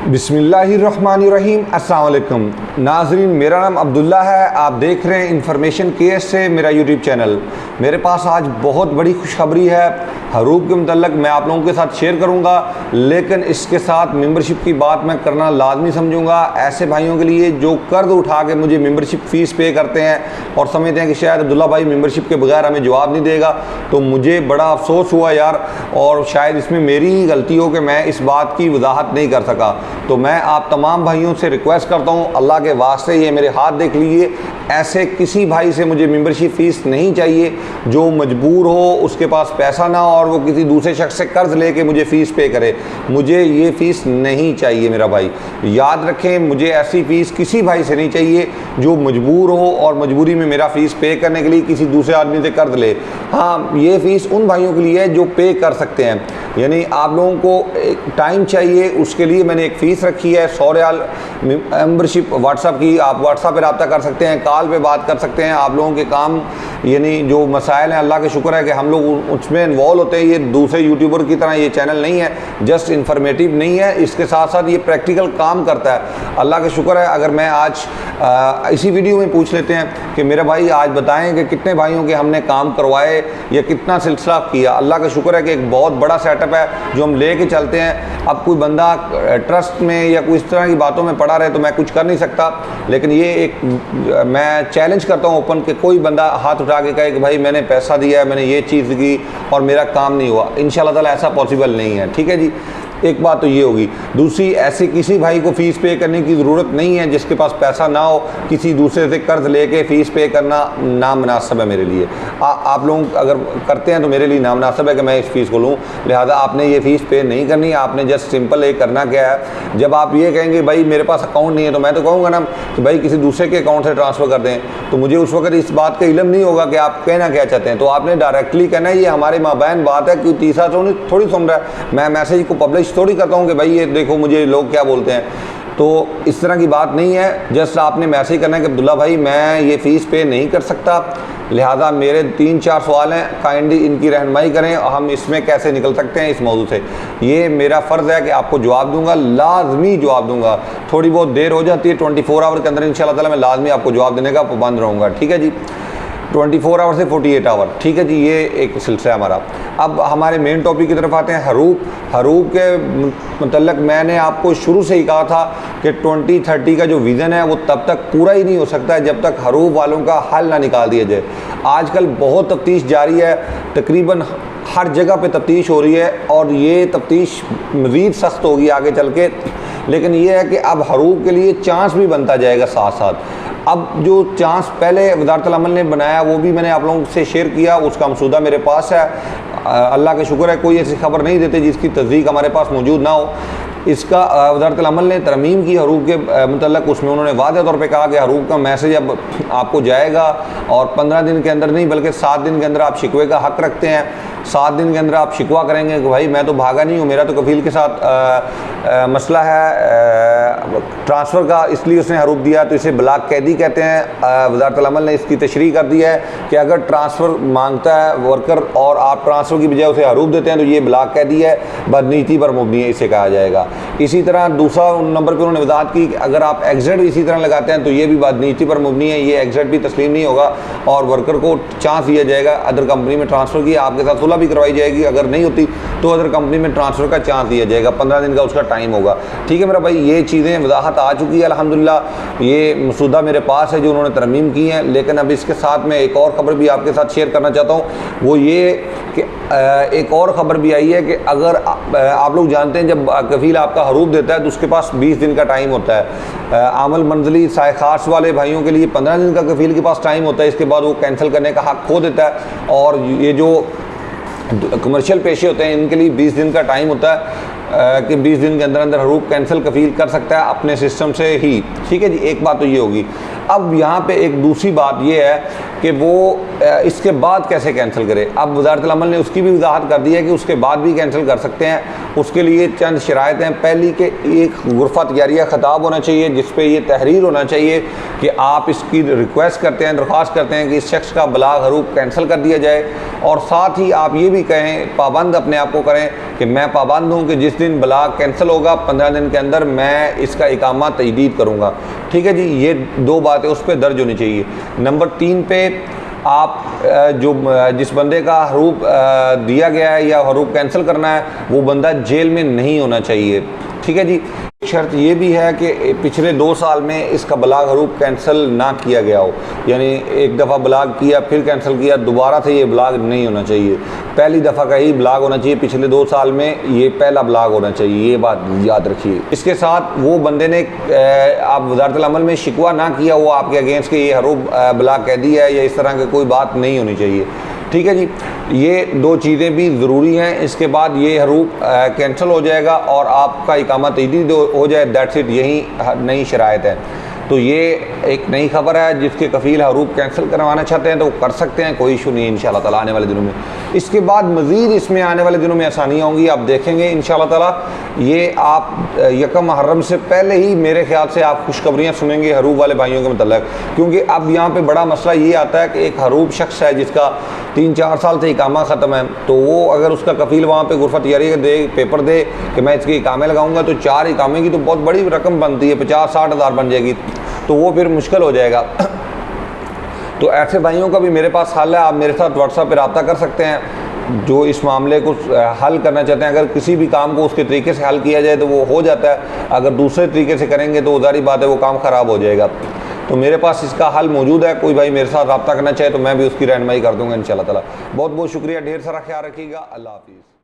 बिस्मिल्लाहिर्रहमानिर्रहीम। अस्सलाम वालेकुम नाज़रीन, मेरा नाम अब्दुल्ला है। आप देख रहे हैं इन्फॉर्मेशन केस से मेरा यूट्यूब चैनल। मेरे पास आज बहुत बड़ी खुशखबरी है हरूब के मतलब मैं आप लोगों के साथ शेयर करूंगा, लेकिन इसके साथ मेंबरशिप की बात मैं करना लाजमी समझूंगा ऐसे भाइयों के लिए जो कर्ज उठा के मुझे मेंबरशिप फ़ीस पे करते हैं और समझते हैं कि शायद अब्दुल्ला भाई मेंबरशिप के बगैर हमें जवाब नहीं देगा। तो मुझे बड़ा अफसोस हुआ यार, और शायद इसमें मेरी ही गलती हो कि मैं इस बात की वजाहत नहीं कर सका। तो मैं आप तमाम भाइयों से रिक्वेस्ट करता हूँ, अल्लाह के वास्ते ये मेरे हाथ देख लीजिए, ऐसे किसी भाई से मुझे मेंबरशिप फ़ीस नहीं चाहिए जो मजबूर हो, उसके पास पैसा ना हो और वो किसी दूसरे शख्स से कर्ज लेके मुझे फ़ीस पे करे। मुझे ये फ़ीस नहीं चाहिए मेरा भाई, याद रखें, मुझे ऐसी फ़ीस किसी भाई से नहीं चाहिए जो मजबूर हो और मजबूरी में मेरा फ़ीस पे करने के लिए किसी दूसरे आदमी से कर्ज ले। हाँ, ये फ़ीस उन भाइयों के लिए है जो पे कर सकते हैं, यानी आप लोगों को एक टाइम चाहिए, उसके लिए मैंने एक फ़ीस रखी है 100 रियाल मेंबरशिप व्हाट्सअप की। आप व्हाट्सअप पे रब्ता कर सकते हैं, कॉल पे बात कर सकते हैं। आप लोगों के काम यानी जो मसाइल हैं, अल्लाह के शुक्र है कि हम लोग उसमें इन्वॉल्व होते हैं। ये दूसरे यूट्यूबर की तरह ये चैनल नहीं है, जस्ट इन्फॉर्मेटिव नहीं है, इसके साथ साथ ये प्रैक्टिकल काम करता है। अल्लाह के शुक्र है। अगर मैं आज इसी वीडियो में पूछ लेते हैं कि मेरे भाई आज बताएं कि कितने भाइयों के हमने काम करवाए या कितना सिलसिला किया। अल्लाह का शुक्र है कि एक बहुत बड़ा सेटअप है जो हम ले कर चलते हैं। अब कोई बंदा ट्रस्ट में या कोई इस तरह की बातों में पड़ा रहे तो मैं कुछ कर नहीं सकता, लेकिन ये एक मैं चैलेंज करता हूँ ओपन कि कोई बंदा हाथ उठा के कहे कि भाई मैंने पैसा दिया है, मैंने ये चीज़ की और मेरा काम नहीं हुआ। इंशाल्लाह ताला ऐसा पॉसिबल नहीं है, ठीक है जी। एक बात तो ये होगी। दूसरी, ऐसे किसी भाई को फ़ीस पे करने की ज़रूरत नहीं है जिसके पास पैसा ना हो। किसी दूसरे से कर्ज लेके फ़ीस पे करना नामुनासिब है मेरे लिए। आप लोग अगर करते हैं तो मेरे लिए नामुनासिब है कि मैं इस फ़ीस को लूँ। लिहाजा आपने ये फ़ीस पे नहीं करनी, आपने जस्ट सिंपल एक करना क्या है, जब आप ये कहेंगे भाई मेरे पास अकाउंट नहीं है, तो मैं तो कहूँगा ना कि भाई किसी दूसरे के अकाउंट से ट्रांसफ़र कर दें, तो मुझे उस वक्त इस बात का इल्म नहीं होगा कि आप कहना क्या चाहते हैं। तो आपने डायरेक्टली कहना है, ये हमारे माबैन बात है, क्यों तीसरा थोड़ी सुन रहा है। मैं मैसेज को पब्लिश थोड़ी करता हूँ कि भाई ये देखो मुझे लोग क्या बोलते हैं, तो इस तरह की बात नहीं है। जस्ट आपने मैसेज करना है कि अब्दुल्ला भाई मैं ये फ़ीस पे नहीं कर सकता, लिहाजा मेरे 3-4 सवाल हैं, काइंडली इनकी रहनुमाई करें और हम इसमें कैसे निकल सकते हैं इस मौजू से। ये मेरा फ़र्ज़ है कि आपको जवाब दूंगा, लाजमी जवाब दूंगा। थोड़ी बहुत देर हो जाती है, 24 आवर के अंदर इंशाल्लाह ताला मैं लाजमी आपको जवाब देने का पाबंद रहूँगा, ठीक है जी। 24 आवर से 48 आवर, ठीक है जी। ये एक सिलसिला हमारा। अब हमारे मेन टॉपिक की तरफ आते हैं। हरूब के मतलब मैंने आपको शुरू से ही कहा था कि 2030 का जो विज़न है वो तब तक पूरा ही नहीं हो सकता है जब तक हरूब वालों का हल ना निकाल दिया जाए। आजकल बहुत तफ्तीश जारी है, तकरीबन हर जगह पे तफ्तीश हो रही है और ये तफ्तीश मज़ीद सख्त होगी आगे चल के। लेकिन ये है कि अब हरूब के लिए चांस भी बनता जाएगा साथ साथ। अब जो चांस पहले वज़ारतुल अमल ने बनाया वो भी मैंने आप लोगों से शेयर किया, उसका मसूदा मेरे पास है। अल्लाह का शुक्र है कोई ऐसी खबर नहीं देते जिसकी तस्दीक हमारे पास मौजूद ना हो। इसका वज़ारतुल अमल ने तरमीम की हरूब के मतलब, उसमें उन्होंने वाज़ेह तौर पे कहा कि हरूब का मैसेज अब आपको जाएगा और 15 दिन के अंदर नहीं बल्कि 7 दिन के अंदर आप शिकवे का हक़ रखते हैं। 7 दिन के अंदर आप शिकवा करेंगे कि भाई मैं तो भागा नहीं हूँ, मेरा तो कफ़ील के साथ मसला है ट्रांसफ़र का, इसलिए उसने हरूब दिया, तो इसे ब्लाक कैदी कहते हैं। वज़ारतुल अमल ने इसकी तशरीह कर दी है कि अगर ट्रांसफ़र मांगता है वर्कर और आप ट्रांसफ़र की बजाय उसे हरूब देते हैं तो ये ब्लाक कैदी है, बदनीति पर मुबनी है, इसे कहा जाएगा। इसी तरह दूसरा नंबर पर उन्होंने वजाहत की कि अगर आप एग्जिट इसी तरह लगाते हैं तो ये भी बदनीति पर मुबनी है, ये एग्जिट भी तस्लीम नहीं होगा और वर्कर को चांस दिया जाएगा अदर कंपनी में ट्रांसफ़र की, आपके साथ सुलह भी करवाई जाएगी, अगर नहीं होती तो अदर कंपनी में ट्रांसफ़र का चांस दिया जाएगा, 15 दिन का उसका टाइम होगा, ठीक है मेरा भाई। ये चीज़ें वजाहत आ चुकी है अल्हम्दुलिल्लाह, ये मसूदा मेरे पास है जो उन्होंने तरमीम की है। लेकिन अब इसके साथ मैं एक और ख़बर भी आपके साथ शेयर करना चाहता हूँ, वो ये कि एक और ख़बर भी आई है कि अगर आप लोग जानते हैं जब कफ़ील आपका हरूब देता है तो उसके पास 20 दिन का टाइम होता है। आमल मंजली साय ख़ास वाले भाइयों के लिए 15 दिन का कफ़ील के पास टाइम होता है, इसके बाद वो कैंसिल करने का हक़ खो देता है। और ये जो कमर्शियल पेशे होते हैं इनके लिए 20 दिन का टाइम होता है कि 20 दिन के अंदर अंदर हरूब कैंसिल कफ़ील कर सकता है अपने सिस्टम से ही, ठीक है जी। एक बात तो ये होगी। अब यहाँ पे एक दूसरी बात ये है कि वो इसके बाद कैसे कैंसिल करे। अब वज़ारतुल अमल ने उसकी भी वजाहत कर दी है कि उसके बाद भी कैंसिल कर सकते हैं उसके लिए चंद शराइत हैं। पहली कि एक गुरफ़ा तैयारिया ख़ताब होना चाहिए जिस पे ये तहरीर होना चाहिए कि आप इसकी रिक्वेस्ट करते हैं, दरख्वास्त करते हैं कि इस शख्स का बलाग हरूब कैंसिल कर दिया जाए, और साथ ही आप ये भी कहें, पाबंद अपने आप को करें कि मैं पाबंद हूँ कि जिस दिन बलाग कैंसिल होगा 15 दिन के अंदर मैं इसका इकामा तजदीद करूँगा। ठीक है जी, ये 2 बातें उस पर दर्ज होनी चाहिए। नंबर 3 पे आप जो जिस बंदे का हरूब दिया गया है या हरूब कैंसिल करना है वो बंदा जेल में नहीं होना चाहिए। ठीक है जी। शर्त ये भी है कि पिछले 2 साल में इसका बलाग हरूब कैंसिल ना किया गया हो, यानी एक दफ़ा बलाग किया फिर कैंसिल किया, दोबारा से ये बलाग नहीं होना चाहिए। पहली दफ़ा का ही बलाग होना चाहिए, पिछले 2 साल में ये पहला बलाग होना चाहिए, ये बात याद रखिए। इसके साथ वो बंदे ने आप वज़ारतुल अमल में शिकवा ना किया हो आपके अगेंस्ट के ये हरूब बलाग कह दिया है या इस तरह की कोई बात नहीं होनी चाहिए। ठीक है जी, ये 2 चीज़ें भी ज़रूरी हैं। इसके बाद ये हरूब कैंसिल हो जाएगा और आपका इकामा तजदीद हो जाए, दैट्स इट, यही नई शराइत है। तो ये एक नई खबर है, जिसके कफ़ील हरूब कैंसिल करवाना चाहते हैं तो वो कर सकते हैं, कोई इशू नहीं है इंशाल्लाह ताला आने वाले दिनों में। इसके बाद मज़ीद इसमें आने वाले दिनों में आसानियाँ होंगी, आप देखेंगे इंशाल्लाह ताला। ये आप 1 मुहर्रम से पहले ही मेरे ख्याल से आप खुशखबरियाँ सुनेंगे हरूब वाले भाइयों के मतलब, क्योंकि अब यहाँ पर बड़ा मसला ये आता है कि एक हरूब शख्स है जिसका 3-4 साल से इकामा ख़त्म है, तो वो अगर उसका कफ़ील वहाँ पे गुरफ़ा तैयारी दे, पेपर दे कि मैं इसके इकामे लगाऊंगा, तो 4 इकामे की तो बहुत बड़ी रकम बनती है, 50-60 हज़ार बन जाएगी, तो वो फिर मुश्किल हो जाएगा। तो ऐसे भाइयों का भी मेरे पास हल है, आप मेरे साथ व्हाट्सएप पर रब्ता कर सकते हैं जो इस मामले को हल करना चाहते हैं। अगर किसी भी काम को उसके तरीके से हल किया जाए तो वो हो जाता है, अगर दूसरे तरीके से करेंगे तो ज़ाहिर बात है वो काम ख़राब हो जाएगा। तो मेरे पास इसका हल मौजूद है, कोई भाई मेरे साथ रब्ता करना चाहे तो मैं भी उसकी रहनुमाई कर दूँगा इंशाल्लाह ताला। बहुत बहुत शुक्रिया, ढेर सारा ख्याल रखिएगा, अल्लाह हाफिज़।